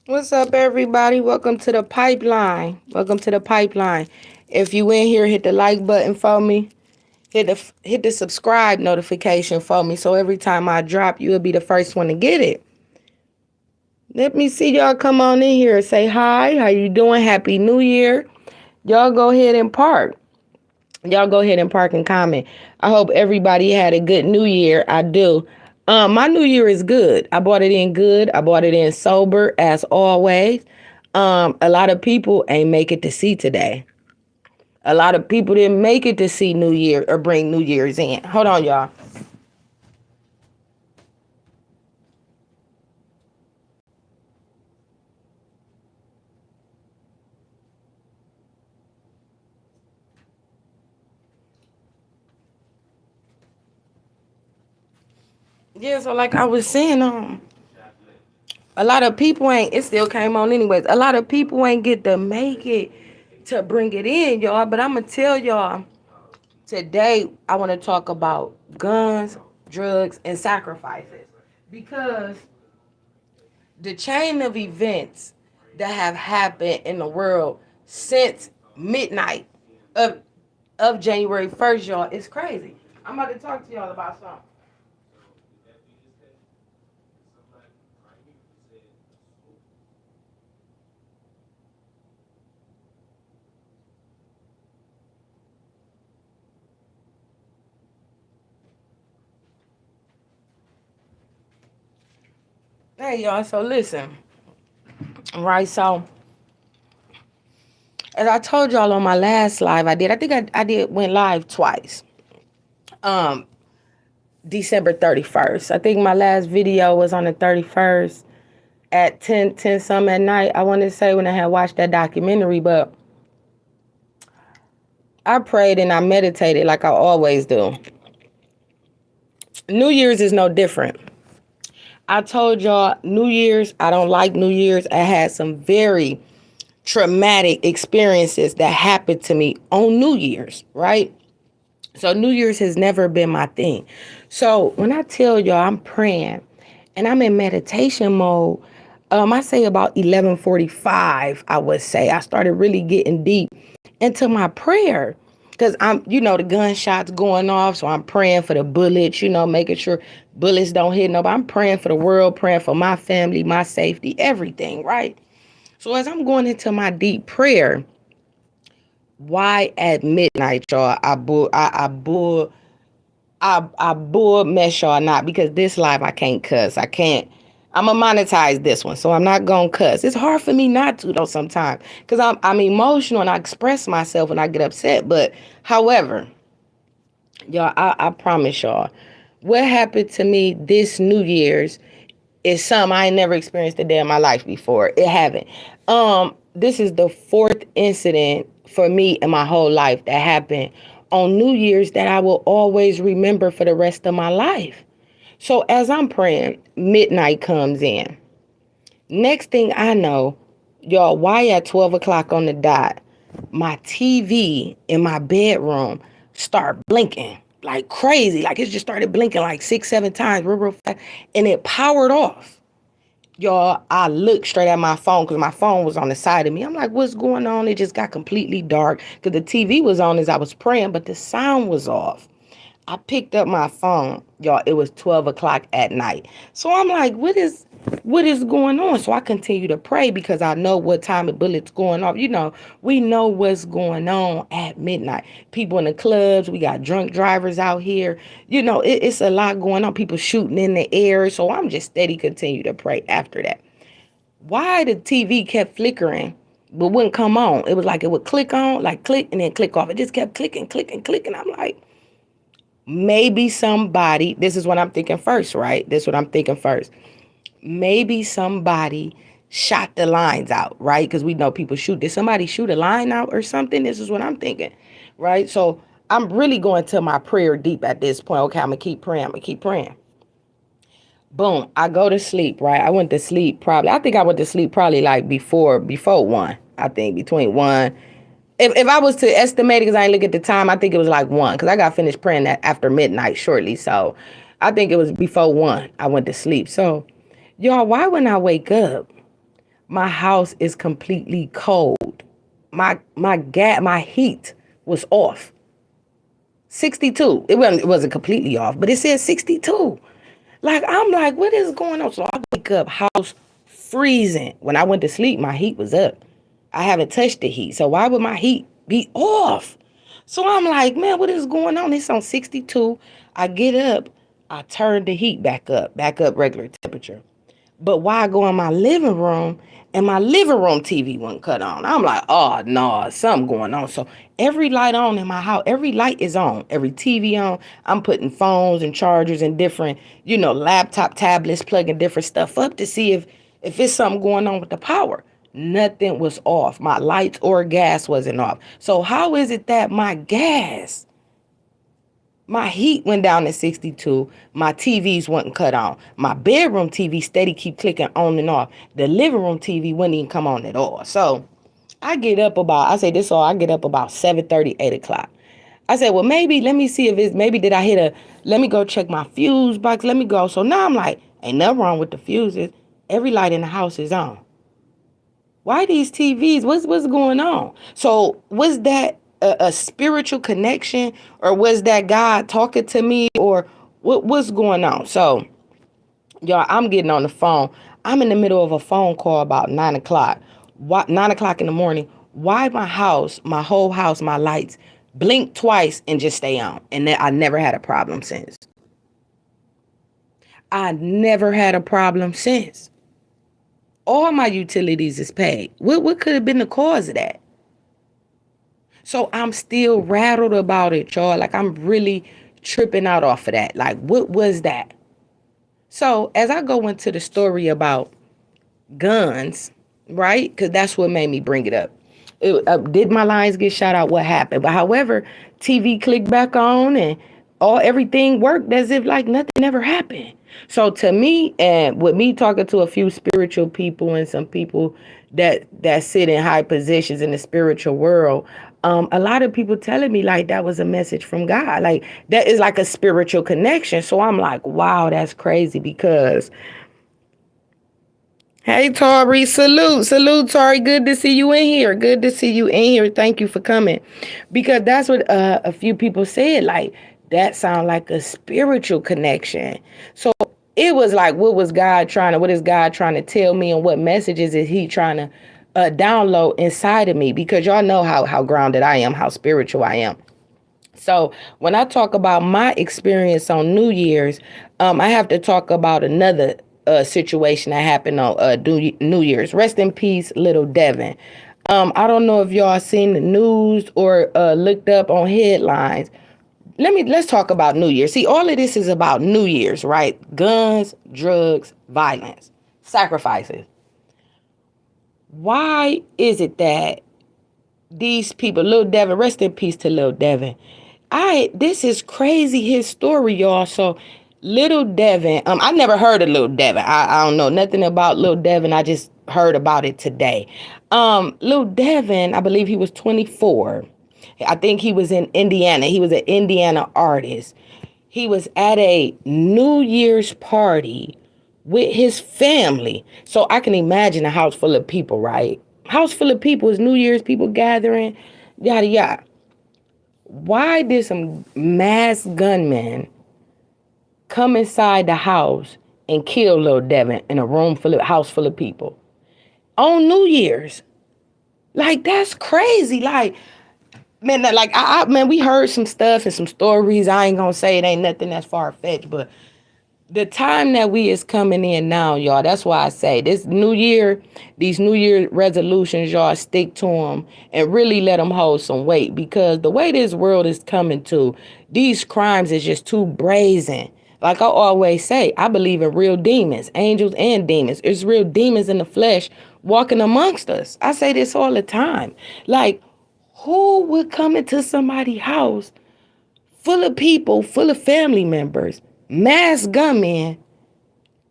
What's up, everybody? Welcome to the pipeline. Welcome to the pipeline. If you in here, hit the like button for me. Hit the subscribe notification for me, so every time I drop, you'll be the first one to get it. Let me see y'all come on in here and say hi. How you doing? Happy New Year. Y'all go ahead and park. Y'all go ahead and park and comment. I hope everybody had a good New Year. I do. My New Year is good. I bought it in good. I bought it in sober as always. A lot of people ain't make it to see today. A lot of people didn't make it to see New Year or bring New Year's in. Hold on, y'all. Yeah, so like I was saying, a lot of people ain't. It still came on anyways. A lot of people ain't get to make it to bring it in, y'all. But I'm gonna tell y'all today. I want to talk about guns, drugs, and sacrifices because the chain of events that have happened in the world since midnight of January 1st, y'all, is crazy. I'm about to talk to y'all about something. Hey, y'all. So listen, right? So as I told y'all on my last live, I think I did went live twice. Um, December 31st. I think my last video was on the 31st at 10 some at night. I want to say when I had watched that documentary, but I prayed and I meditated like I always do. New Year's is no different. I told y'all New Year's, I don't like New Year's. I had some very traumatic experiences that happened to me on New Year's, right? So New Year's has never been my thing. So when I tell y'all I'm praying and I'm in meditation mode, I say about 11:45, I would say. I started really getting deep into my prayer. Cause the gunshots going off. So I'm praying for the bullets, making sure bullets don't hit nobody. I'm praying for the world, praying for my family, my safety, everything, right? So as I'm going into my deep prayer, why at midnight, y'all, I bull mess y'all not because this live I can't cuss. I can't. I'm gonna monetize this one, so I'm not gonna cuss. It's hard for me not to though sometimes because I'm emotional and I express myself and I get upset. But however, y'all, I promise y'all, what happened to me this New Year's is something I ain't never experienced a day in my life before. It haven't. This is the fourth incident for me in my whole life that happened on New Year's that I will always remember for the rest of my life. So as I'm praying, midnight comes in. Next thing I know, y'all, why at 12 o'clock on the dot, my TV in my bedroom start blinking like crazy. Like it just started blinking like 6, 7 times real fast. And it powered off. Y'all, I looked straight at my phone because my phone was on the side of me. I'm like, what's going on? It just got completely dark because the TV was on as I was praying, but the sound was off. I picked up my phone, y'all. It was 12 o'clock at night. So I'm like, what is going on? So I continue to pray because I know what time the bullet's going off. We know what's going on at midnight. People in the clubs, we got drunk drivers out here. It's a lot going on. People shooting in the air. So I'm just steady continue to pray after that. Why the TV kept flickering but wouldn't come on? It was like it would click on, like click and then click off. It just kept clicking, clicking, clicking. I'm like, maybe somebody, this is what I'm thinking first, right? This is what I'm thinking first. Maybe somebody shot the lines out, right? Because we know people shoot. Did somebody shoot a line out or something? This is what I'm thinking, right? So I'm really going to my prayer deep at this point. Okay, I'm going to keep praying. I'm going to keep praying. Boom, I go to sleep, right? I think I went to sleep probably like before 1. I think between 1. If I was to estimate it, because I ain't look at the time, I think it was like 1, because I got finished praying that after midnight shortly. So I think it was before 1 I went to sleep. So, y'all, why when I wake up, My house is completely cold. My heat was off. 62. It wasn't completely off, but it said 62. Like, I'm like, what is going on? So I wake up, house freezing. When I went to sleep, my heat was up. I haven't touched the heat. So why would my heat be off? So I'm like, man, what is going on? It's on 62. I get up, I turn the heat back up regular temperature. But why I go in my living room and my living room TV wasn't cut on? I'm like, oh no, something going on. So every light on in my house, every light is on, every TV on. I'm putting phones and chargers and different, laptop tablets, plugging different stuff up to see if it's something going on with the power. Nothing was off. My lights or gas wasn't off. So how is it that my heat went down to 62. My TVs wasn't cut on. My bedroom TV steady keep clicking on and off. The living room TV wouldn't even come on at all. So I get up about 7:30, 8 o'clock. I said, well, maybe, let me see if maybe did I let me go check my fuse box. Let me go. So now I'm like, ain't nothing wrong with the fuses. Every light in the house is on. Why these TVs? What's going on? So was that a spiritual connection, or was that God talking to me, or what's going on? So y'all, I'm getting on the phone. I'm in the middle of a phone call about 9 o'clock. 9 o'clock in the morning. Why my whole house, my lights blink twice and just stay on? And then I never had a problem since. I never had a problem since. All my utilities is paid. What could have been the cause of that? So I'm still rattled about it, y'all. Like, I'm really tripping out off of that. Like, what was that? So as I go into the story about guns, right? Because that's what made me bring it up. Did my lines get shot out? What happened? But however, TV clicked back on and everything worked as if like nothing ever happened. So to me, and with me talking to a few spiritual people and some people that sit in high positions in the spiritual world, a lot of people telling me like that was a message from God. Like that is like a spiritual connection. So I'm like, wow, that's crazy because hey, Tori, salute, Tori. Good to see you in here. Good to see you in here. Thank you for coming. Because that's what a few people said. Like, that sound like a spiritual connection. So it was like, what is God trying to tell me, and what messages is he trying to download inside of me? Because y'all know how grounded I am, how spiritual I am. So when I talk about my experience on New Year's, I have to talk about another situation that happened on New Year's. Rest in peace, little Devin. I don't know if y'all seen the news or looked up on headlines. Let's talk about New Year's. See, all of this is about New Year's, right? Guns, drugs, violence, sacrifices. Why is it that these people, Lil Devin, rest in peace to Lil Devin. This is crazy, his story, y'all. So Little Devin, I never heard of Lil Devin. I don't know nothing about Lil Devin. I just heard about it today. Lil Devin, I believe he was 24. I think he was in Indiana. He was an Indiana artist. He was at a New Year's party with his family. So I can imagine a house full of people, right? House full of people is New Year's, people gathering, yada yada. Why did some masked gunmen come inside the house and kill Lil Devin in a house full of people on New Year's? Like, that's crazy. Like, man, man, we heard some stuff and some stories. I ain't gonna say it ain't nothing that's far fetched, but the time that we is coming in now, y'all, that's why I say this New Year, these New Year resolutions, y'all, stick to them and really let them hold some weight, because the way this world is coming to, these crimes is just too brazen. Like I always say, I believe in real demons, angels and demons. It's real demons in the flesh walking amongst us. I say this all the time. Like, who would come into somebody's house full of people, full of family members, masked gunmen,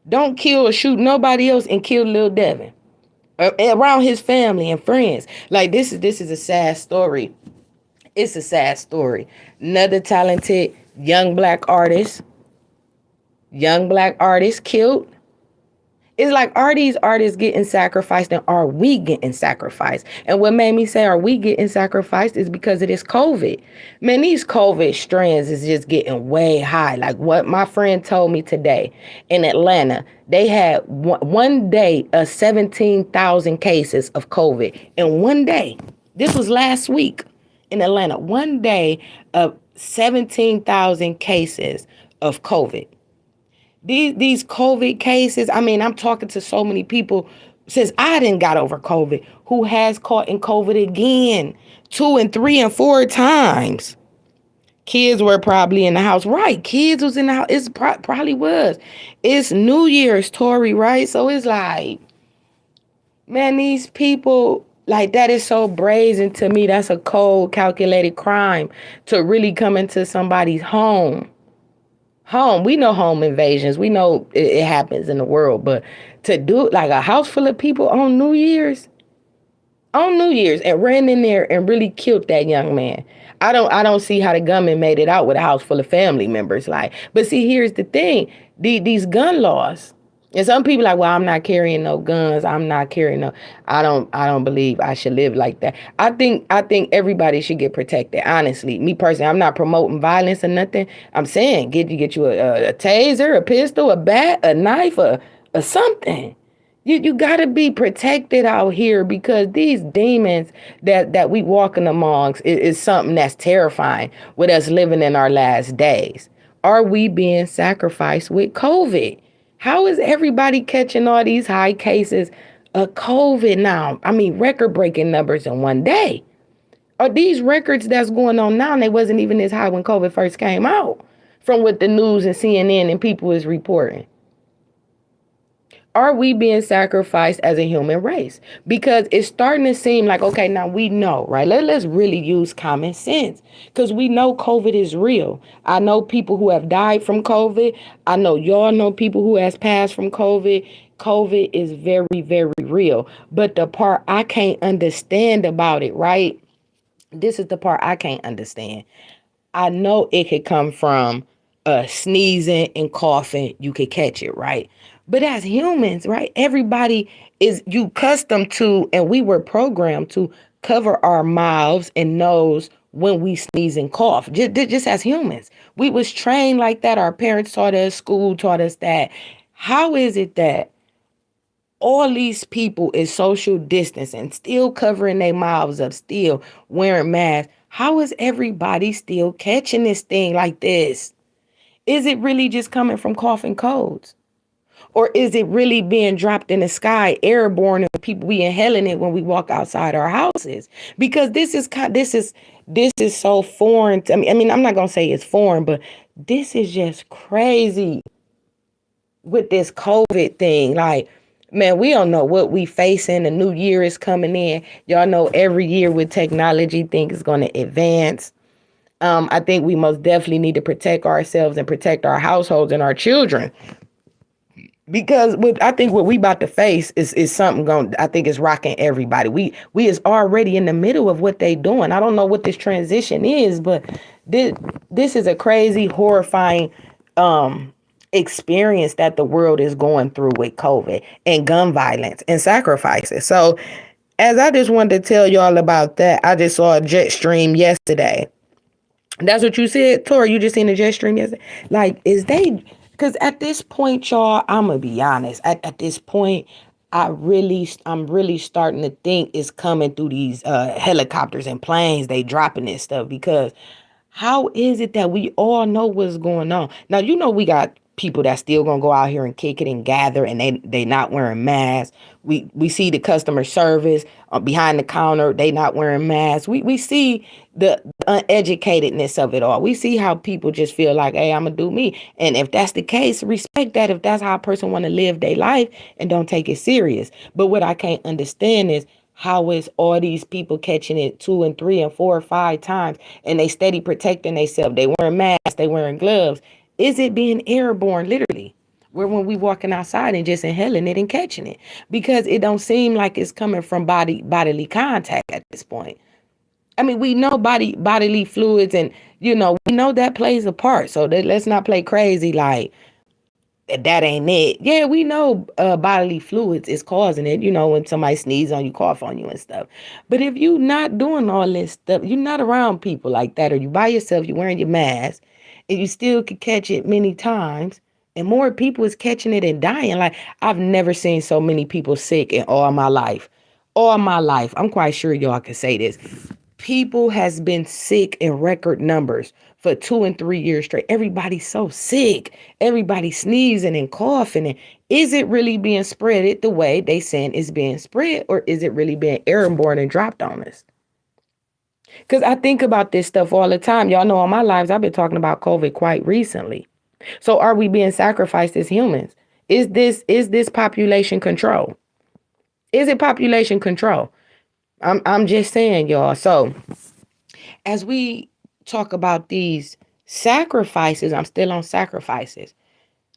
don't kill or shoot nobody else and kill Lil Devin around his family and friends? Like, this is a sad story. It's a sad story. Another talented young black artist killed. It's like, are these artists getting sacrificed and are we getting sacrificed? And what made me say, are we getting sacrificed is because of this COVID. Man, these COVID strands is just getting way high. Like what my friend told me today in Atlanta, they had one day of 17,000 cases of COVID in one day. This was last week in Atlanta. One day of 17,000 cases of COVID. These COVID cases, I mean, I'm talking to so many people since I didn't got over COVID who has caught in COVID again 2 and 3 and 4 times. Kids were probably in the house. Right. Kids was in the house. It's probably was. It's New Year's, Tori, right? So it's like, man, these people, like, that is so brazen to me. That's a cold, calculated crime to really come into somebody's home. We know home invasions. We know it happens in the world, but to do like a house full of people on New Year's and ran in there and really killed that young man. I don't see how the gunman made it out with a house full of family members. Like, but see, here's the thing: these gun laws. And some people like, well, I'm not carrying no guns. I'm not carrying no. I don't believe I should live like that. I think everybody should get protected. Honestly, me personally, I'm not promoting violence or nothing. I'm saying get you a taser, a pistol, a bat, a knife, a something. You gotta be protected out here because these demons that we walking amongst is something that's terrifying with us living in our last days. Are we being sacrificed with COVID? How is everybody catching all these high cases of COVID now? I mean, record-breaking numbers in one day. Are these records that's going on now, and they wasn't even as high when COVID first came out, from what the news and CNN and people is reporting? Are we being sacrificed as a human race? Because it's starting to seem like, okay, now we know, right? Let's really use common sense because we know COVID is real. I know people who have died from COVID. I know y'all know people who has passed from COVID. COVID is very, very real. But the part I can't understand about it, right? This is the part I can't understand. I know it could come from sneezing and coughing. You could catch it, right? But as humans, right? Everybody is you accustomed to, and we were programmed to cover our mouths and nose when we sneeze and cough. Just as humans, we was trained like that. Our parents taught us, school taught us that. How is it that all these people is social distancing, still covering their mouths up, still wearing masks? How is everybody still catching this thing like this? Is it really just coming from coughing colds? Or is it really being dropped in the sky, airborne, and people we inhaling it when we walk outside our houses? Because this is so foreign. I mean, I'm not gonna say it's foreign, but this is just crazy with this COVID thing. Like, man, we don't know what we facing. The new year is coming in. Y'all know every year with technology, things is gonna advance. I think we most definitely need to protect ourselves and protect our households and our children because I think what we about to face is something going. I think it's rocking everybody. We is already in the middle of what they doing. I don't know what this transition is, but this is a crazy, horrifying experience that the world is going through with COVID and gun violence and sacrifices. So, as I just wanted to tell y'all about that, I just saw a jet stream yesterday. That's what you said, Tori. You just seen the jet stream yesterday. Like, is they? Because at this point, y'all, I'm gonna be honest. At this point, I'm really starting to think it's coming through these helicopters and planes. They dropping this stuff because how is it that we all know what's going on? Now, we got people that still gonna go out here and kick it and gather, and they not wearing masks. We see the customer service behind the counter, they not wearing masks. We see the uneducatedness of it all. We see how people just feel like, hey, I'm gonna do me. And if that's the case, respect that if that's how a person want to live their life and don't take it serious. But what I can't understand is how is all these people catching it 2 and 3 and 4 or 5 times and they steady protecting themselves. They wearing masks, they wearing gloves. Is it being airborne literally? Where when we walking outside and just inhaling it and catching it? Because it don't seem like it's coming from bodily contact at this point. I mean, we know bodily fluids and we know that plays a part. So let's not play crazy like that ain't it. Yeah, we know bodily fluids is causing it, when somebody sneezes on you, cough on you and stuff. But if you not doing all this stuff, you're not around people like that, or you by yourself, you're wearing your mask, and you still could catch it many times, and more people is catching it and dying. Like, I've never seen so many people sick in all my life. All my life. I'm quite sure y'all can say this. People has been sick in record numbers for 2 and 3 years straight. Everybody's so sick. Everybody sneezing and coughing. And is it really being spreaded the way they saying it's being spread, or is it really being airborne and dropped on us? Because I think about this stuff all the time. Y'all know all my lives I've been talking about COVID quite recently. So are we being sacrificed as humans? Is this population control? Is it population control? I'm just saying, y'all. So as we talk about these sacrifices, I'm still on sacrifices.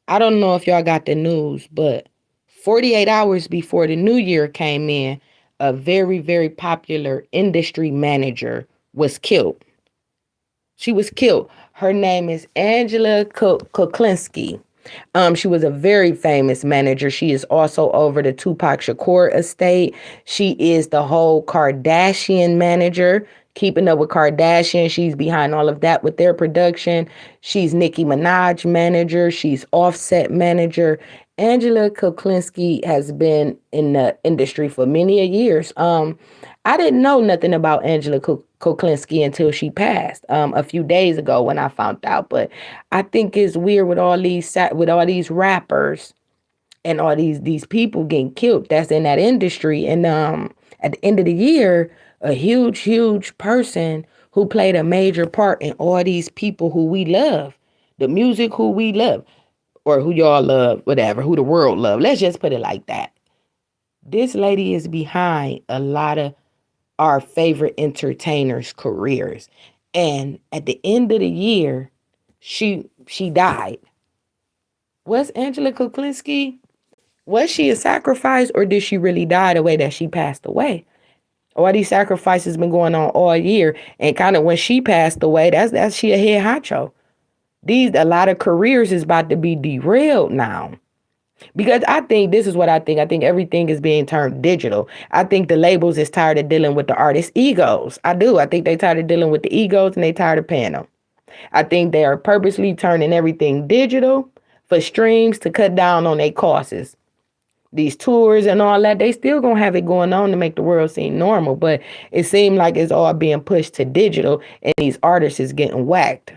I don't know if y'all got the news, but 48 hours before the new year came in, a very, very popular industry manager was killed. She was killed. Her name is Angela Kuklinski. She was a very famous manager. She is also over the Tupac Shakur estate. She is the whole Kardashian manager, keeping up with Kardashian. She's behind all of that with their production. She's Nicki Minaj manager. She's Offset manager. Angela Kuklinski has been in the industry for many a years. I didn't know nothing about Angela Kuklinski until she passed a few days ago when I found out. But I think it's weird with all these rappers and all these people getting killed that's in that industry. And at the end of the year, a huge person who played a major part in all these people who we love, the music who we love, or who y'all love, whatever, who the world love. Let's just put it like that. This lady is behind a lot of our favorite entertainers' careers. And at the end of the year, she died. Was Angela Kuklinski, was she a sacrifice, or did she really die the way that she passed away? All these sacrifices been going on all year, and kind of when she passed away, that's she a head honcho. A lot of careers is about to be derailed now. Because I think this is what I think. I think everything is being turned digital. I think the labels is tired of dealing with the artists' egos. I do. I think they tired of dealing with the egos, and they tired of paying them. I think they are purposely turning everything digital for streams to cut down on their costs. These tours and all that, they still gonna have it going on to make the world seem normal. But it seemed like it's all being pushed to digital, and these artists is getting whacked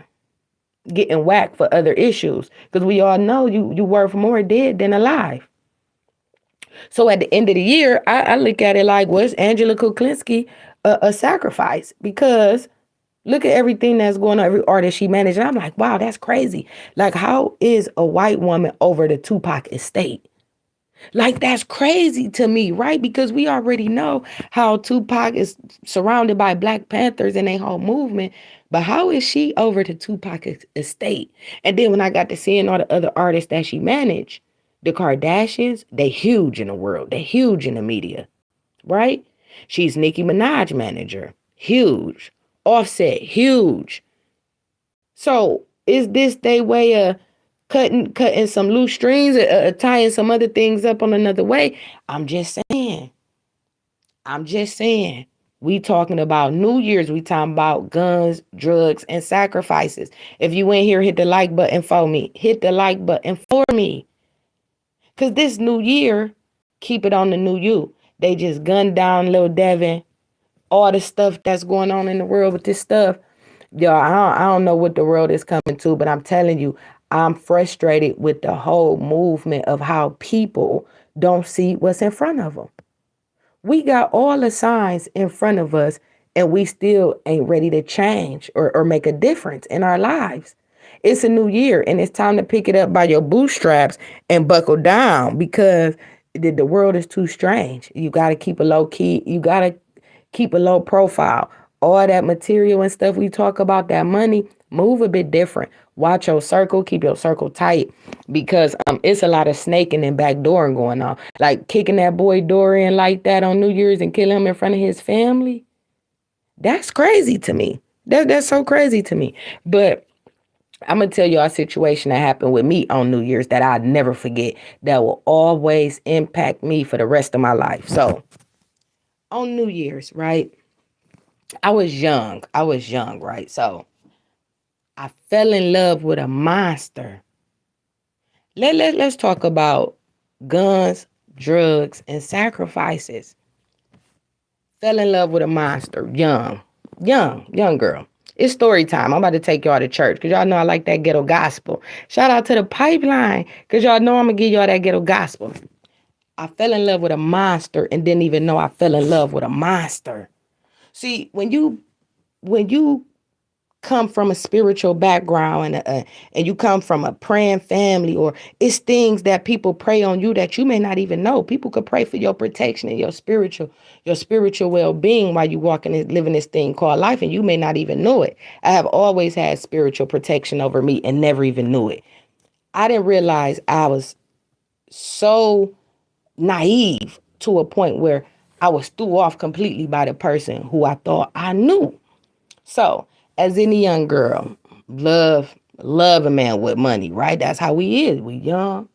for other issues, because we all know you worth more dead than alive. So at the end of the year, I look at it like, was Angela Kuklinski a sacrifice? Because look at everything that's going on, every artist she managed, and I'm like, wow, that's crazy. Like, how is a white woman over the Tupac estate? Like, that's crazy to me, right? Because we already know how Tupac is surrounded by Black Panthers and a whole movement. But how is she over to Tupac estate? And then when I got to seeing all the other artists that she managed, the Kardashians, they huge in the world. They huge in the media, right? She's Nicki Minaj manager, huge. Offset, huge. So is this their way of cutting some loose strings, tying some other things up on another way? I'm just saying. We talking about New Year's. We talking about guns, drugs, and sacrifices. If you in here, hit the like button for me. Hit the like button for me. Because this new year, keep it on the new you. They just gunned down Lil Devin. All the stuff that's going on in the world with this stuff. Yo, I don't know what the world is coming to, but I'm telling you, I'm frustrated with the whole movement of how people don't see what's in front of them. We got all the signs in front of us, and we still ain't ready to change or make a difference in our lives. It's a new year, and it's time to pick it up by your bootstraps and buckle down, because the world is too strange. You got to keep a low key. You got to keep a low profile. All that material and stuff we talk about, that money, move a bit different. Watch your circle, keep your circle tight, because it's a lot of snaking and backdooring going on. Like kicking that boy Dorian like that on New Year's and killing him in front of his family. That's crazy to me. That's so crazy to me. But I'm going to tell you a situation that happened with me on New Year's that I'll never forget, that will always impact me for the rest of my life. So on New Year's, right? I was young. Right? So I fell in love with a monster. Let's talk about guns, drugs, and sacrifices. Fell in love with a monster, young girl. It's story time. I'm about to take y'all to church because y'all know I like that ghetto gospel. Shout out to the pipeline because y'all know I'm going to give y'all that ghetto gospel. I fell in love with a monster and didn't even know I fell in love with a monster. See, when you come from a spiritual background and you come from a praying family, or it's things that people pray on you that you may not even know. People could pray for your protection and your spiritual well-being while you walking and living this thing called life, and you may not even know it. I have always had spiritual protection over me and never even knew it. I didn't realize I was so naive to a point where I was threw off completely by the person who I thought I knew. So, as any young girl, love a man with money, right? That's how we is. We young.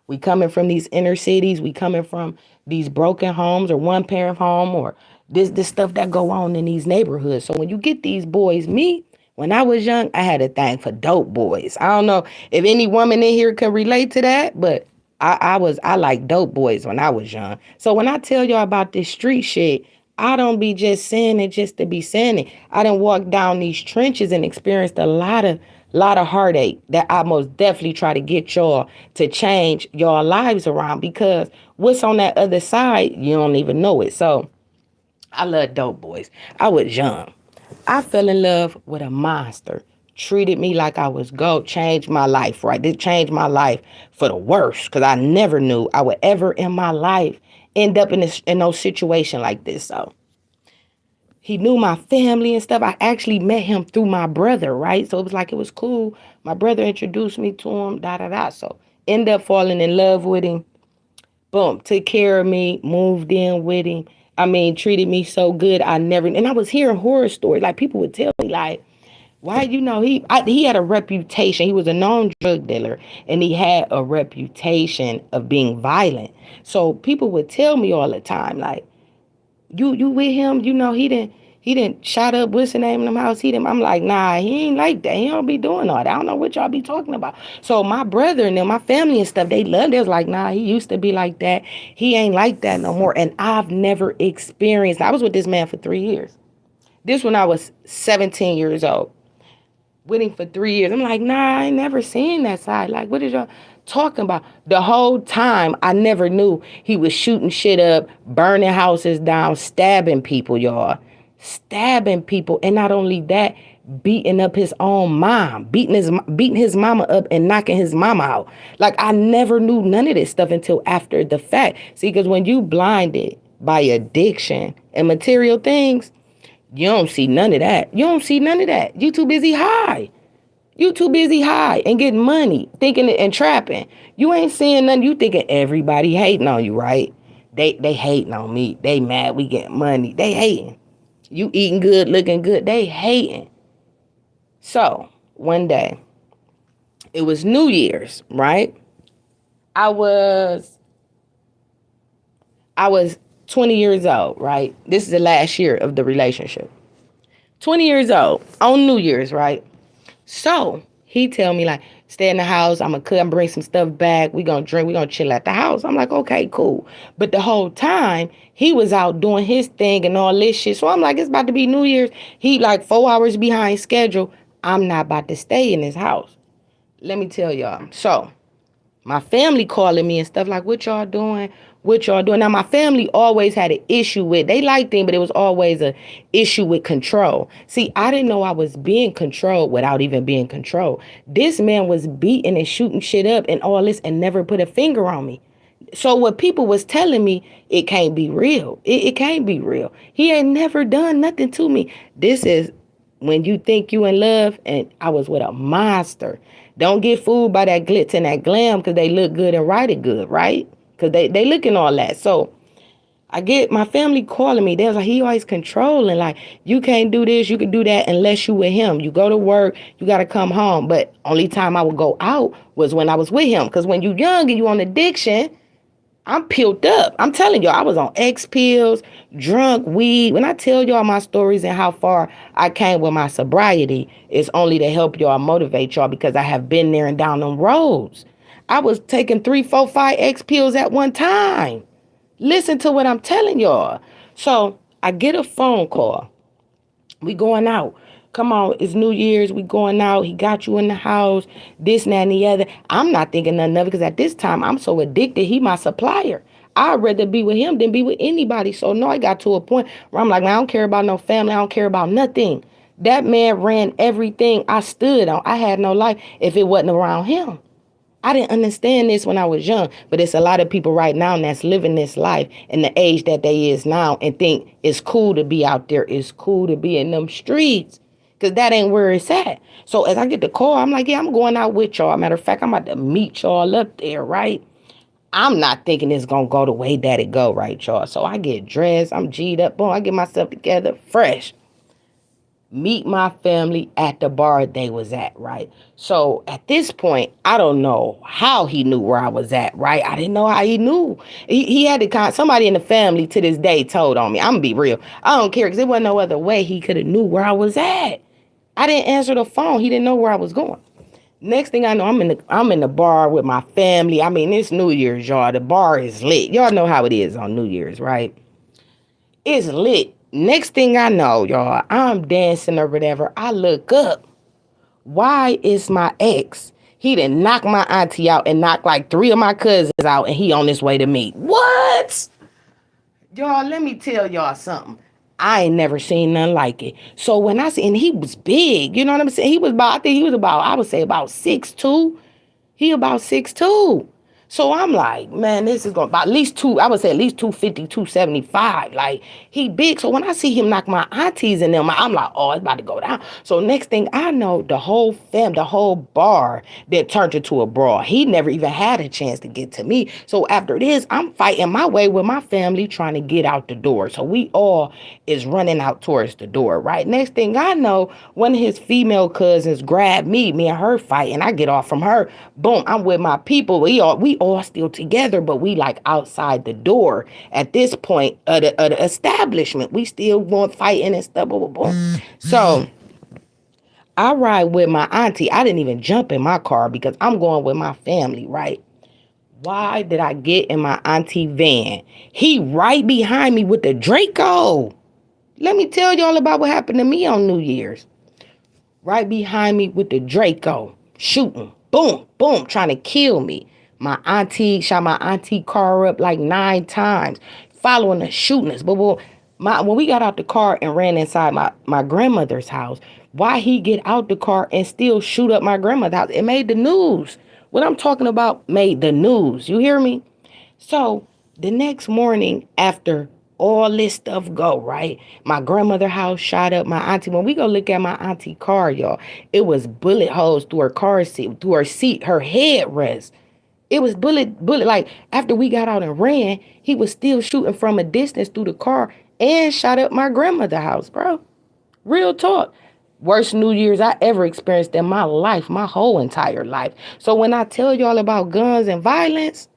We coming from these inner cities. We coming from these broken homes or one parent home, or this stuff that go on in these neighborhoods. So when you get these boys, when I was young, I had a thing for dope boys. I don't know if any woman in here can relate to that, but I like dope boys when I was young. So when I tell y'all about this street shit, I don't be just saying it just to be saying it. I done walked down these trenches and experienced a lot of heartache that I most definitely try to get y'all to change your lives around, because what's on that other side, you don't even know it. So I love dope boys. I was young. I fell in love with a monster. Treated me like I was gold. Changed my life, right? This changed my life for the worst, because I never knew I would ever in my life end up in no situation like this. So he knew my family and stuff. I actually met him through my brother, right? So it was cool. My brother introduced me to him, da da da. So end up falling in love with him. Boom, took care of me, moved in with him. I mean, treated me so good. And I was hearing horror stories. Like, people would tell me, like, why, he had a reputation. He was a known drug dealer, and he had a reputation of being violent. So people would tell me all the time, like, you with him, he didn't shot up what's the name in the house. I'm like, nah, he ain't like that. He don't be doing all that. I don't know what y'all be talking about. So my brother and them, my family and stuff, they loved it. It was like, nah, he used to be like that. He ain't like that no more. And I've never experienced. I was with this man for 3 years. This when I was 17 years old. With him for 3 years. I'm like, nah, I ain't never seen that side. Like, what is y'all talking about? The whole time, I never knew he was shooting shit up, burning houses down, stabbing people, y'all. Stabbing people. And not only that, beating up his own mom, beating his mama up and knocking his mama out. Like, I never knew none of this stuff until after the fact. See, because when you blinded by addiction and material things, you don't see none of that. You don't see none of that. You too busy high. You too busy high and getting money, thinking and trapping. You ain't seeing nothing. You thinking everybody hating on you, right? They hating on me. They mad we getting money. They hating. You eating good, looking good. They hating. So one day, it was New Year's, right? I was I was 20 years old, right? This is the last year of the relationship. 20 years old on New Year's, right? So he tell me, like, stay in the house. I'm gonna cook. I'm gonna bring some stuff back. We gonna drink. We gonna chill at the house. I'm like, okay, cool. But the whole time he was out doing his thing and all this shit. So I'm like, it's about to be New Year's. He like 4 hours behind schedule. I'm not about to stay in his house. Let me tell y'all. So my family calling me and stuff like, what y'all doing? What y'all doing? Now, my family always had an issue with, they liked him, but it was always an issue with control. See, I didn't know I was being controlled without even being controlled. This man was beating and shooting shit up and all this and never put a finger on me. So what people was telling me, it can't be real. It can't be real. He ain't never done nothing to me. This is when you think you in love, and I was with a monster. Don't get fooled by that glitz and that glam because they look good and write it good, right? Because they looking all that. So I get my family calling me. They're like, he always controlling. Like, you can't do this, you can do that unless you with him. You go to work, you got to come home. But only time I would go out was when I was with him. Because when you young and you on addiction, I'm peeled up. I'm telling y'all, I was on X pills, drunk, weed. When I tell y'all my stories and how far I came with my sobriety, it's only to help y'all, motivate y'all, because I have been there and down them roads. I was taking 3, 4, 5 X pills at one time. Listen to what I'm telling y'all. So I get a phone call. We going out. Come on, it's New Year's. We going out. He got you in the house. This, and that, and the other. I'm not thinking nothing of it because at this time I'm so addicted. He my supplier. I'd rather be with him than be with anybody. So no, I got to a point where I'm like, man, I don't care about no family. I don't care about nothing. That man ran everything I stood on. I had no life if it wasn't around him. I didn't understand this when I was young, but it's a lot of people right now that's living this life in the age that they is now and think it's cool to be out there. It's cool to be in them streets because that ain't where it's at. So as I get the call, I'm like, yeah, I'm going out with y'all. Matter of fact, I'm about to meet y'all up there, right? I'm not thinking it's going to go the way that it go, right, y'all? So I get dressed. I'm G'd up. Boom, I get myself together fresh. Meet my family at the bar they was at, right? So at this point, I don't know how he knew where I was at, right? I didn't know how he knew. He had to somebody in the family to this day told on me. I'm gonna be real. I don't care because there wasn't no other way he could have knew where I was at. I didn't answer the phone. He didn't know where I was going. Next thing I know, I'm in the bar with my family. I mean, it's New Year's, y'all. The bar is lit. Y'all know how it is on New Year's, right? It's lit. Next thing I know, y'all, I'm dancing or whatever. I look up. Why is my ex? He done knocked my auntie out and knocked like 3 of my cousins out, and he on his way to me. What? Y'all, let me tell y'all something. I ain't never seen nothing like it. So when I see, and he was big, you know what I'm saying? He was about, I think he was about, I would say about 6'2". He about 6'2". So I'm like, man, this is going to about at least I would say at least 250, 275. Like, he big. So when I see him knock my aunties in them, I'm like, oh, it's about to go down. So next thing I know, the whole bar that turned into a brawl. He never even had a chance to get to me. So after this, I'm fighting my way with my family trying to get out the door. So we all is running out towards the door, right? Next thing I know, one of his female cousins grabbed me and her fight, and I get off from her. Boom, I'm with my people. We all still together, but we like outside the door at this point of the establishment. We still want fighting and stuff. Boom, boom. So I ride with my auntie. I didn't even jump in my car because I'm going with my family, right? Why did I get in my auntie van? He right behind me with the Draco. Let me tell y'all about what happened to me on New Year's. Right behind me with the Draco, shooting, boom, boom, trying to kill me. Shot my auntie car up like 9 times, following us, shooting us. But when we got out the car and ran inside my grandmother's house, why he get out the car and still shoot up my grandmother's house? It made the news. What I'm talking about made the news. You hear me? So the next morning after all this stuff go, right? My grandmother house shot up, my auntie. When we go look at my auntie car, y'all, it was bullet holes through her car seat, through her seat, her headrest. It was bullet. Like after we got out and ran, he was still shooting from a distance through the car and shot up my grandmother house, bro. Real talk. Worst New Year's I ever experienced in my life, my whole entire life. So when I tell y'all about guns and violence,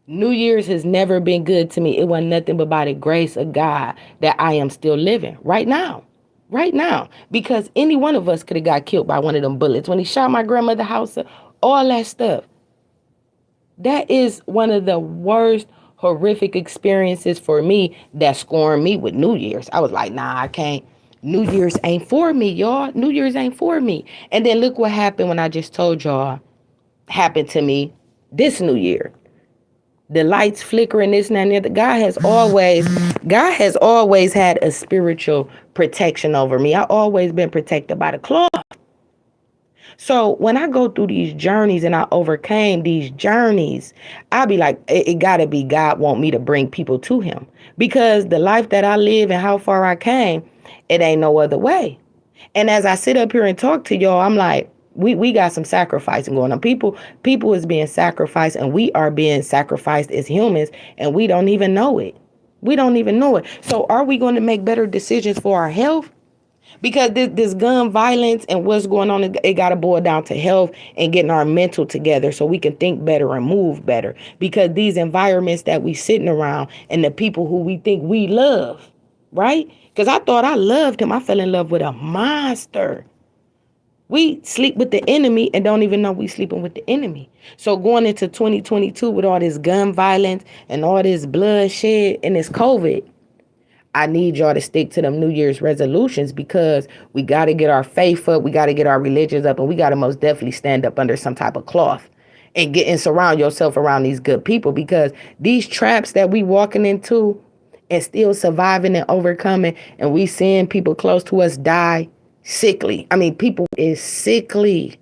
New Year's has never been good to me. It wasn't nothing but by the grace of God that I am still living right now. Right now. Because any one of us could have got killed by one of them bullets. When he shot my grandmother's house, all that stuff. That is one of the worst horrific experiences for me that scorned me with New Year's. I was like, nah, I can't. New Year's ain't for me, y'all. New Year's ain't for me. And then look what happened when I just told y'all happened to me this New Year. The lights flickering, this and that and the other. God has always had a spiritual protection over me. I've always been protected by the cloth. So when I go through these journeys and I overcame these journeys, I'll be like, it gotta be God want me to bring people to him. Because the life that I live and how far I came, it ain't no other way. And as I sit up here and talk to y'all, I'm like, We got some sacrificing going on. People is being sacrificed, and we are being sacrificed as humans, and we don't even know it. We don't even know it. So are we going to make better decisions for our health? Because this gun violence and what's going on, it got to boil down to health and getting our mental together so we can think better and move better. Because these environments that we sitting around and the people who we think we love, right? Because I thought I loved him. I fell in love with a monster. We sleep with the enemy and don't even know we sleeping with the enemy. So going into 2022 with all this gun violence and all this bloodshed and this COVID, I need y'all to stick to them New Year's resolutions, because we got to get our faith up. We got to get our religions up, and we got to most definitely stand up under some type of cloth and get and surround yourself around these good people, because these traps that we walking into and still surviving and overcoming, and we seeing people close to us die sickly. I mean, people is sickly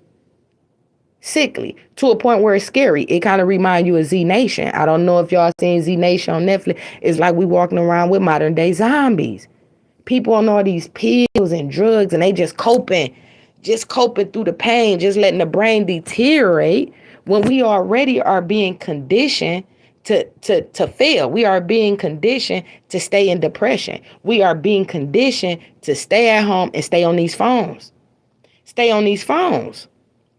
to a point where it's scary. It kind of reminds you of Z Nation. I don't know if y'all seen Z Nation on Netflix. It's like we walking around with modern day zombies. People on all these pills and drugs, and they just coping through the pain, just letting the brain deteriorate, when we already are being conditioned to fail. We are being conditioned to stay in depression. We are being conditioned to stay at home and stay on these phones.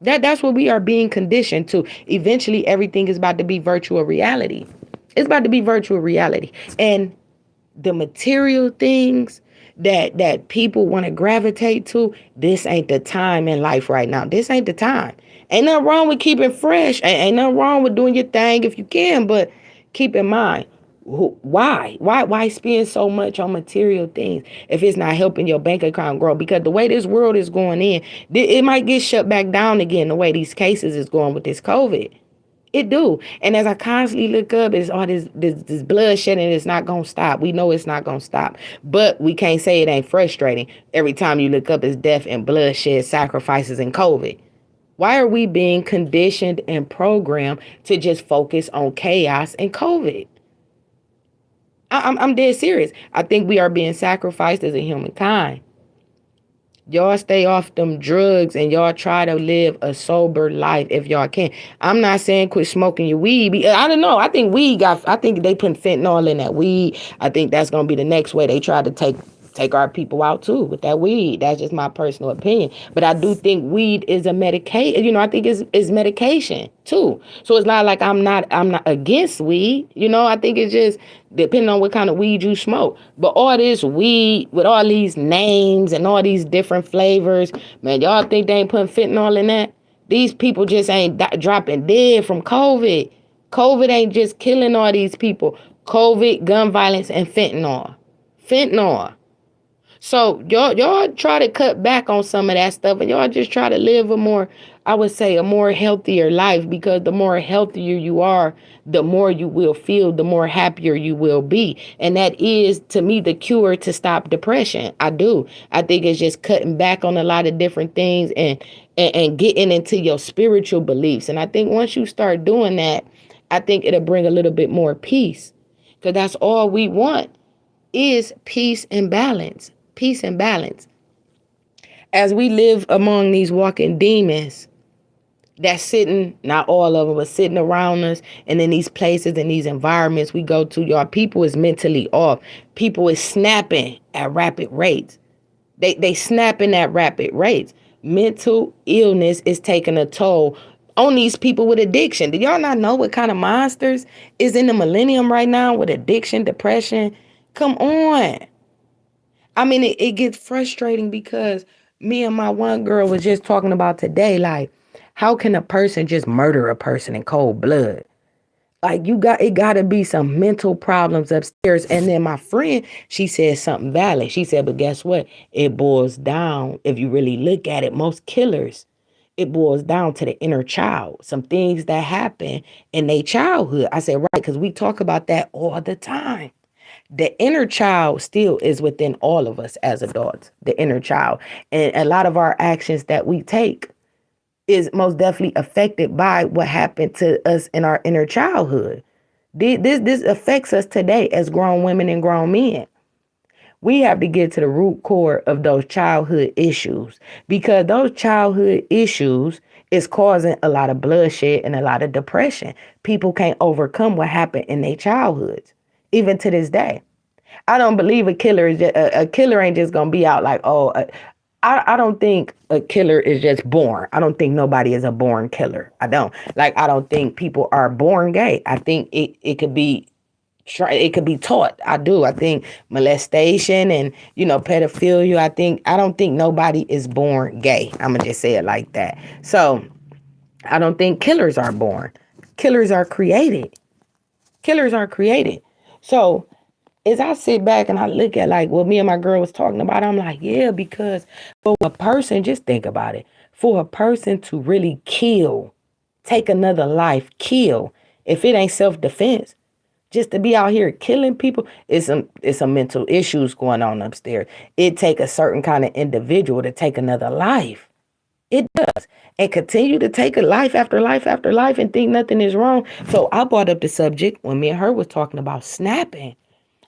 That's what we are being conditioned to. Eventually, everything is about to be virtual reality. It's about to be virtual reality. And the material things that people want to gravitate to, this ain't the time in life right now. This ain't the time. Ain't nothing wrong with keeping fresh. Ain't nothing wrong with doing your thing if you can, but keep in mind, why spend so much on material things if it's not helping your bank account grow? Because the way this world is going in, it might get shut back down again, the way these cases is going with this COVID. It do. And as I constantly look up, it's all this bloodshed, and it's not going to stop. We know it's not going to stop. But we can't say it ain't frustrating. Every time you look up, it's death and bloodshed, sacrifices, and COVID. Why are we being conditioned and programmed to just focus on chaos and COVID? I'm dead serious. I think we are being sacrificed as a humankind. Y'all stay off them drugs, and y'all try to live a sober life if y'all can. I'm not saying quit smoking your weed. I don't know. I think they put fentanyl in that weed. I think that's going to be the next way they try to take our people out too, with that weed. That's just my personal opinion. But I do think weed is a medication. I think it's medication too. So it's not like I'm not against weed. I think it's just depending on what kind of weed you smoke. But all this weed with all these names and all these different flavors, man, y'all think they ain't putting fentanyl in that? These people just ain't dropping dead from COVID. COVID ain't just killing all these people. COVID, gun violence, and fentanyl. So y'all try to cut back on some of that stuff, and y'all just try to live a more healthier life, because the more healthier you are, the more you will feel, the more happier you will be. And that is, to me, the cure to stop depression. I do. I think it's just cutting back on a lot of different things and getting into your spiritual beliefs. And I think once you start doing that, I think it'll bring a little bit more peace, because that's all we want is peace and balance. Peace and balance. As we live among these walking demons that's sitting, not all of them, but sitting around us, and in these places, in these environments we go to, y'all, people is mentally off. People is snapping at rapid rates. They snapping at rapid rates. Mental illness is taking a toll on these people with addiction. Do y'all not know what kind of monsters is in the millennium right now with addiction, depression? Come on. I mean, it gets frustrating, because me and my one girl was just talking about today, like, how can a person just murder a person in cold blood? Like, it gotta be some mental problems upstairs. And then my friend, she said something valid. She said, but guess what? It boils down, if you really look at it, most killers, it boils down to the inner child, some things that happen in their childhood. I said, right, because we talk about that all the time. The inner child still is within all of us as adults, the inner child. And a lot of our actions that we take is most definitely affected by what happened to us in our inner childhood. This affects us today as grown women and grown men. We have to get to the root core of those childhood issues, because those childhood issues is causing a lot of bloodshed and a lot of depression. People can't overcome what happened in their childhoods, even to this day. I don't believe a killer is just, a killer ain't just gonna be out like, oh, I don't think a killer is just born. I don't think nobody is a born killer. I don't. Like, I don't think people are born gay. I think it could be it could be taught. I do. I think molestation and, pedophilia. I don't think nobody is born gay. I'm gonna just say it like that. So I don't think killers are born. Killers are created. Killers are created. So as I sit back and I look at like what me and my girl was talking about, I'm like, yeah, because for a person, just think about it. For a person to really kill, take another life, kill, if it ain't self-defense, just to be out here killing people, it's some mental issues going on upstairs. It take a certain kind of individual to take another life. It does. And continue to take a life after life after life and think nothing is wrong. So I brought up the subject when me and her was talking about snapping.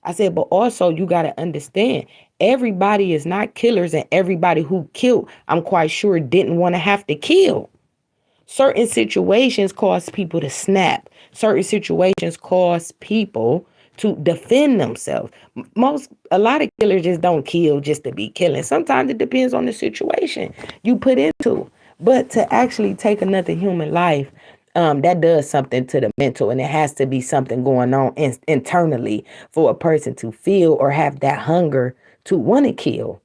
I said, but also you got to understand, everybody is not killers, and everybody who killed, I'm quite sure, didn't want to have to kill. Certain situations cause people to snap. Certain situations cause people to defend themselves. A lot of killers just don't kill just to be killing. Sometimes it depends on the situation you put into. But to actually take another human life, that does something to the mental, and it has to be something going on internally for a person to feel or have that hunger to want to kill.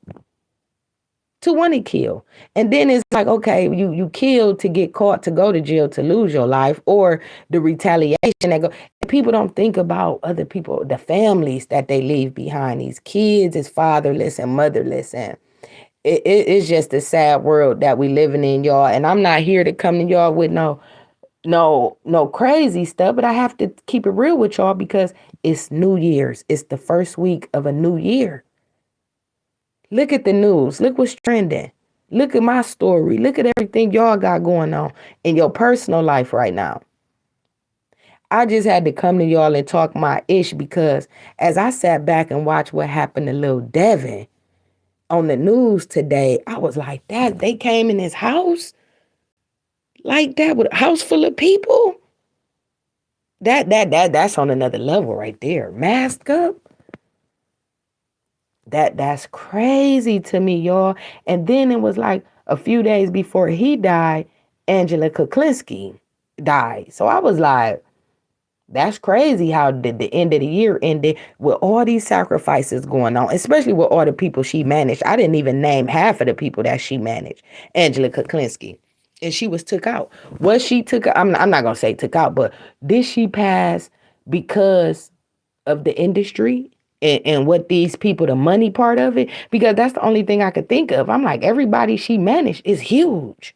To want to kill. And then it's like, okay, you kill to get caught, to go to jail, to lose your life, or the retaliation that go. People don't think about other people, the families that they leave behind. These kids is fatherless and motherless, and it's just a sad world that we living in, y'all. And I'm not here to come to y'all with no crazy stuff, but I have to keep it real with y'all because it's New Year's. It's the first week of a new year. Look at the news. Look what's trending. Look at my story. Look at everything y'all got going on in your personal life right now. I just had to come to y'all and talk my ish because as I sat back and watched what happened to Lil Devin on the news today, I was like, that they came in his house like that with a house full of people. That's on another level right there. Masked up. That's crazy to me, y'all. And then it was like a few days before he died, Angela Kuklinski died. So I was like, that's crazy how the end of the year ended with all these sacrifices going on, especially with all the people she managed. I didn't even name half of the people that she managed. Angela Kuklinski. And she was took out. Was she took out? I'm not going to say took out, but did she pass because of the industry and what these people, the money part of it? Because that's the only thing I could think of. I'm like, everybody she managed is huge.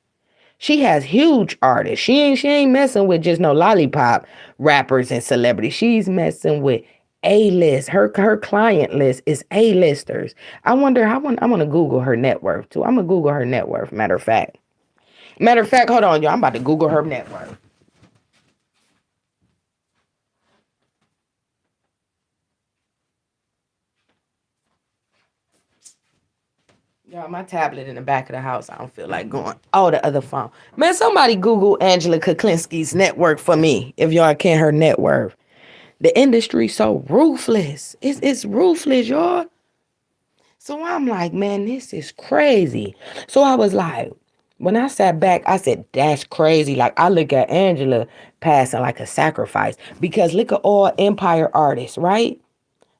She has huge artists. She ain't messing with just no lollipop rappers and celebrities. She's messing with A-list. Her client list is A-listers. I'm gonna Google her net worth too. I'm gonna Google her net worth. Matter of fact. Hold on, y'all. I'm about to Google her net worth. Y'all, my tablet in the back of the house. I don't feel like going. Oh, the other phone. Man, somebody Google Angela Kuklinski's net worth for me. If y'all can't her net worth. The industry so ruthless. It's ruthless, y'all. So I'm like, man, this is crazy. So I was like, when I sat back, I said, that's crazy. Like, I look at Angela passing like a sacrifice because look at all Empire artists, right?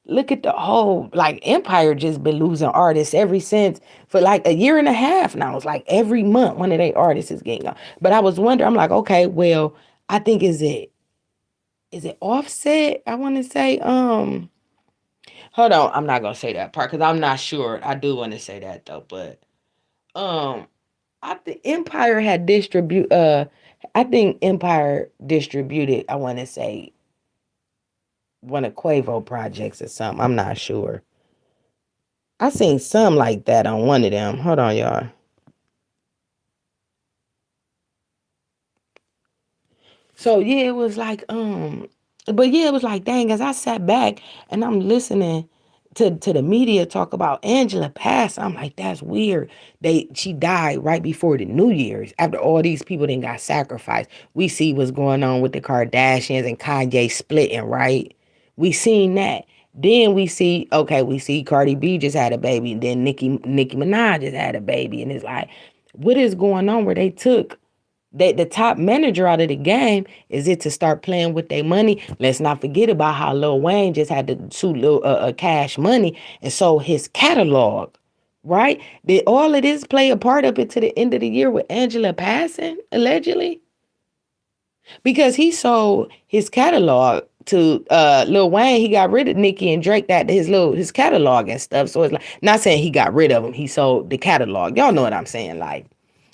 Look at the whole, like, Empire just been losing artists ever since for like a year and a half now. It's like every month one of their artists is getting gone. But I was wondering, I'm like, okay, well, I think is it Offset? I want to say, hold on, I'm not gonna say that part because I'm not sure. I do want to say that though, but um, I think Empire had distribute. I think Empire distributed. I want to say one of Quavo projects or something. I'm not sure. I seen some like that on one of them. Hold on, y'all. So yeah, it was like but yeah, it was like dang. As I sat back and I'm listening, to the media talk about Angela passed. I'm like, that's weird. She died right before the New Year's after all these people then got sacrificed. We see what's going on with the Kardashians and Kanye splitting, right? We seen that. Then we see Cardi B just had a baby, and then Nicki Minaj just had a baby, and it's like, what is going on where they took the top manager out of the game? Is it to start playing with their money? Let's not forget about how Lil Wayne just had to sue Lil Cash Money and sold his catalog, right? Did all of this play a part up into the end of the year with Angela passing, allegedly? Because he sold his catalog to Lil Wayne. He got rid of Nicki and Drake, that his catalog and stuff. So it's like, not saying he got rid of them, he sold the catalog. Y'all know what I'm saying? Like,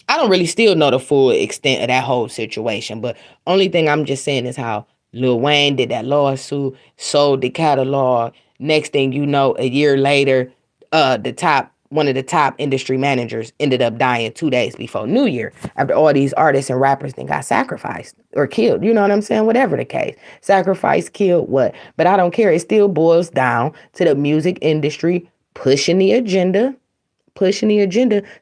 I don't really still know the full extent of that whole situation, but only thing I'm just saying is how Lil Wayne did that lawsuit, sold the catalog. Next thing you know, a year later, one of the top industry managers ended up dying 2 days before New Year after all these artists and rappers then got sacrificed or killed. You know what I'm saying? Whatever the case. Sacrificed, killed, what? But I don't care. It still boils down to the music industry pushing the agenda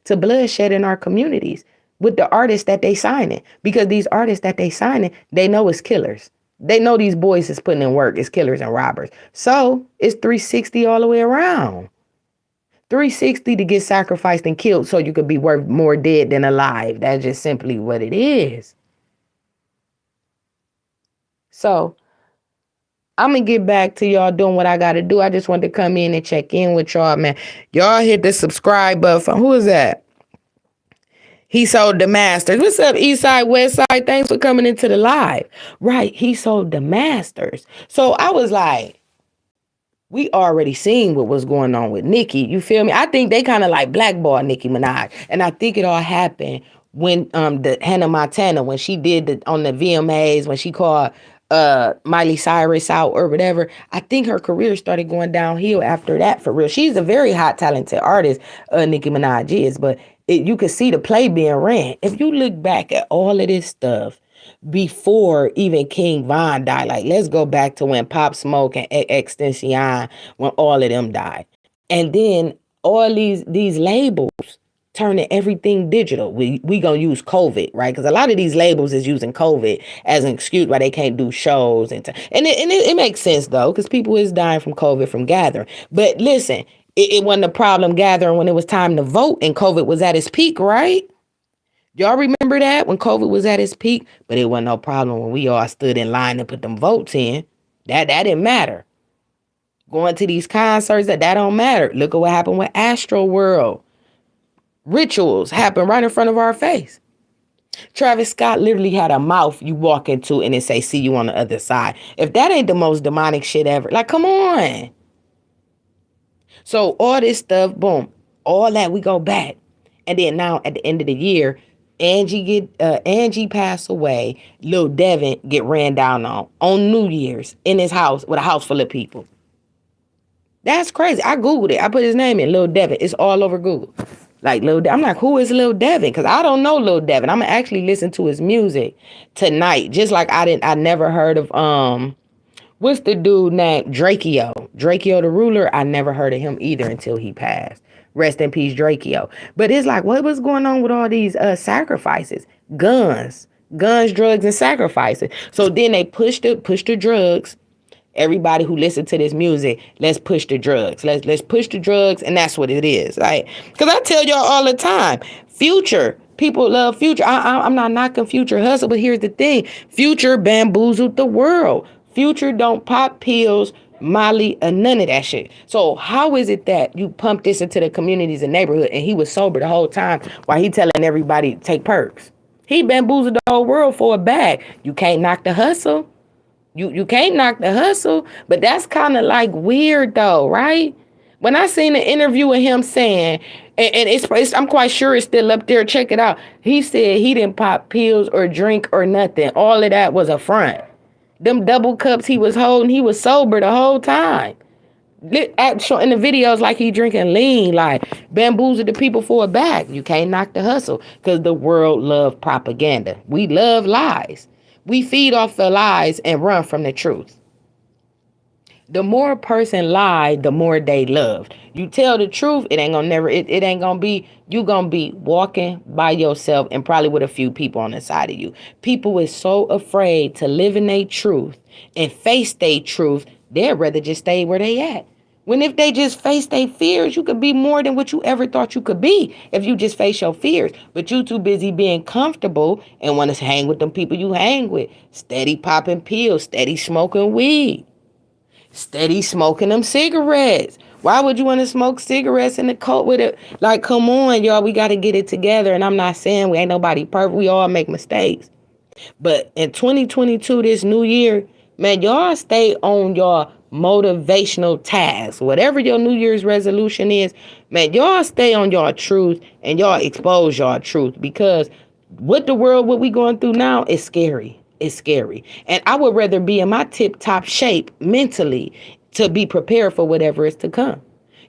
to bloodshed in our communities with the artists that they signing. Because these artists that they signing, they know it's killers. They know these boys is putting in work as killers and robbers. So it's 360 all the way around. 360 to get sacrificed and killed so you could be worth more dead than alive. That's just simply what it is. So I'm going to get back to y'all doing what I got to do. I just wanted to come in and check in with y'all, man. Y'all hit the subscribe button. Who is that? He sold the masters. What's up, East Side, West Side? Thanks for coming into the live. Right, he sold the masters. So I was like, we already seen what was going on with Nicki. You feel me? I think they kind of like blackball Nicki Minaj. And I think it all happened when the Hannah Montana, when she did on the VMAs, when she called Miley Cyrus out or whatever. I think her career started going downhill after that, for real. She's a very hot, talented artist, Nicki Minaj is, but you could see the play being ran. If you look back at all of this stuff before even King Von died, like let's go back to when Pop Smoke and Extension, when all of them died. And then all these labels turning everything digital. We gonna use COVID, right? Because a lot of these labels is using COVID as an excuse why they can't do shows and it makes sense though, because people is dying from COVID from gathering. But listen, it wasn't a problem gathering when it was time to vote and COVID was at its peak, right? Y'all remember that when COVID was at its peak? But it wasn't no problem when we all stood in line and put them votes in. That didn't matter. Going to these concerts, that don't matter. Look at what happened with Astro World. Rituals happen right in front of our face. Travis Scott literally had a mouth you walk into and it say, see you on the other side. If that ain't the most demonic shit ever, like, come on. So all this stuff, boom, all that, we go back. And then now at the end of the year, Angie passed away. Lil Devin get ran down on New Year's in his house with a house full of people. That's crazy. I Googled it. I put his name in, Lil Devin. It's all over Google. Like Lil Devin. I'm like, who is Lil Devin? Because I don't know Lil Devin. I'm gonna actually listen to his music tonight. Just like I never heard of what's the dude named Drakeo? Drakeo the Ruler. I never heard of him either until he passed. Rest in peace, Drakeo. But it's like, what was going on with all these sacrifices? Guns, drugs, and sacrifices. So then they push the drugs. Everybody who listens to this music, let's push the drugs. Let's push the drugs, and that's what it is. Like, because I tell y'all all the time, Future, people love Future. I'm not knocking Future hustle, but here's the thing. Future bamboozled the world. Future don't pop pills, Molly, or none of that shit. So how is it that you pump this into the communities and neighborhood, and he was sober the whole time while he telling everybody to take perks? He bamboozled the whole world for a bag. You can't knock the hustle. You can't knock the hustle, but that's kind of like weird though, right? When I seen an interview with him saying, and it's I'm quite sure it's still up there, check it out. He said he didn't pop pills or drink or nothing. All of that was a front. Them double cups he was holding, he was sober the whole time. In the videos like he drinking lean, like bamboozled the people for a bag. You can't knock the hustle because the world love propaganda. We love lies. We feed off the lies and run from the truth. The more a person lie, the more they love. You tell the truth, it ain't gonna never it ain't gonna be, you gonna be walking by yourself and probably with a few people on the side of you. People is so afraid to live in their truth and face their truth, they'd rather just stay where they at. When if they just face their fears, you could be more than what you ever thought you could be if you just face your fears. But you too busy being comfortable and want to hang with them people you hang with. Steady popping pills, steady smoking weed, steady smoking them cigarettes. Why would you want to smoke cigarettes in the coat with it? Like, come on, y'all, we got to get it together. And I'm not saying we ain't nobody perfect. We all make mistakes. But in 2022, this new year, man, y'all stay on your motivational task. Whatever your New Year's resolution is, man, y'all stay on your truth and y'all expose your truth, because what the world, what we going through now is scary. It's scary. And I would rather be in my tip top shape mentally to be prepared for whatever is to come.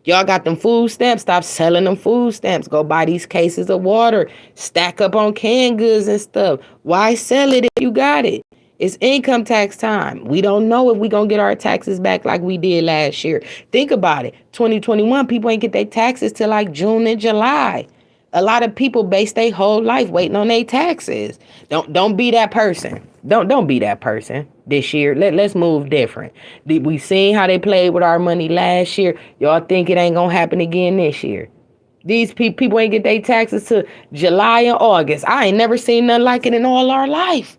Y'all got them food stamps. Stop selling them food stamps. Go buy these cases of water. Stack up on canned goods and stuff. Why sell it if you got it? It's income tax time. We don't know if we going to get our taxes back like we did last year. Think about it. 2021, people ain't get their taxes till like June and July. A lot of people base their whole life waiting on their taxes. Don't be that person. Don't be that person this year. Let's move different. We seen how they played with our money last year. Y'all think it ain't gonna happen again this year? These people ain't get their taxes to July and August. I ain't never seen nothing like it in all our life.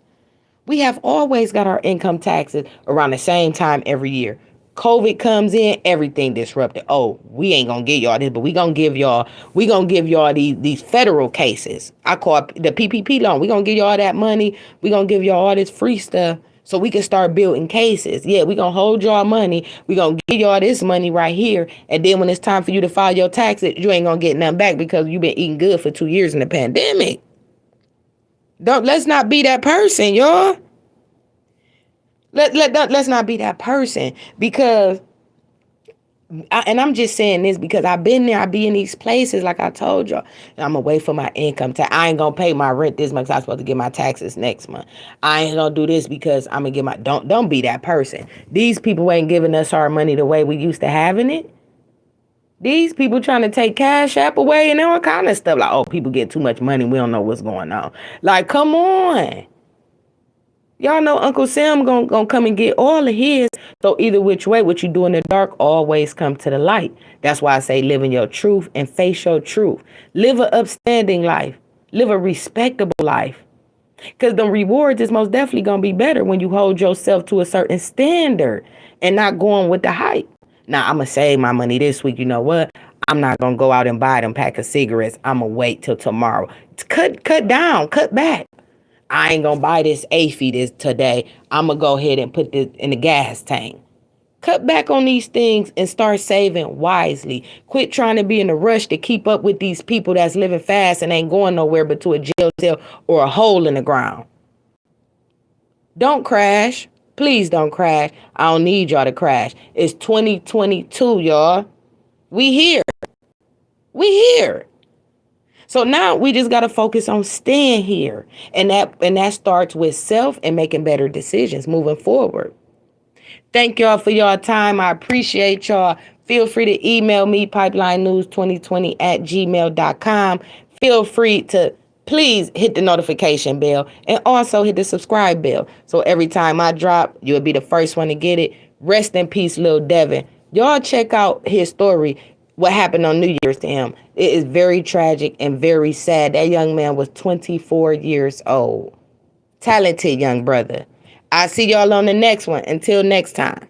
We have always got our income taxes around the same time every year. COVID comes in, everything disrupted. Oh, we ain't gonna get y'all this, but we gonna give y'all these federal cases. I call it the PPP loan. We gonna give y'all that money. We gonna give y'all all this free stuff so we can start building cases. Yeah, we gonna hold y'all money. We gonna give y'all this money right here. And then when it's time for you to file your taxes, you ain't gonna get nothing back because you've been eating good for 2 years in the pandemic. Let's not be that person, y'all. Let's not be that person, because I'm just saying this because I've been there. I be in these places like I told y'all. And I'm away from my income tax. I ain't gonna pay my rent this month. I'm supposed to get my taxes next month. I ain't gonna do this because I'm gonna get my don't be that person. These people ain't giving us our money the way we used to having it. These people trying to take Cash App away and all kind of stuff. Like, oh, people get too much money. We don't know what's going on. Like, come on. Y'all know Uncle Sam gonna come and get all of his. So either which way, what you do in the dark always come to the light. That's why I say live in your truth and face your truth. Live an upstanding life. Live a respectable life. Because the rewards is most definitely gonna be better when you hold yourself to a certain standard and not going with the hype. Now, I'm gonna save my money this week. You know what? I'm not gonna go out and buy them pack of cigarettes. I'm gonna wait till tomorrow. Cut down, cut back. I ain't gonna buy this AFI this today. I'm gonna go ahead and put this in the gas tank. Cut back on these things and start saving wisely. Quit trying to be in a rush to keep up with these people that's living fast and ain't going nowhere but to a jail cell or a hole in the ground. Don't crash. Please don't crash. I don't need y'all to crash. It's 2022, y'all. We here. We here. So now we just got to focus on staying here. And that starts with self and making better decisions moving forward. Thank y'all for your time. I appreciate y'all. Feel free to email me, pipelinenews2020@gmail.com. Feel free to please hit the notification bell and also hit the subscribe bell. So every time I drop, you'll be the first one to get it. Rest in peace, Lil Devin. Y'all check out his story. What happened on New Year's to him. It is very tragic and very sad. That young man was 24 years old. Talented young brother. I'll see y'all on the next one. Until next time.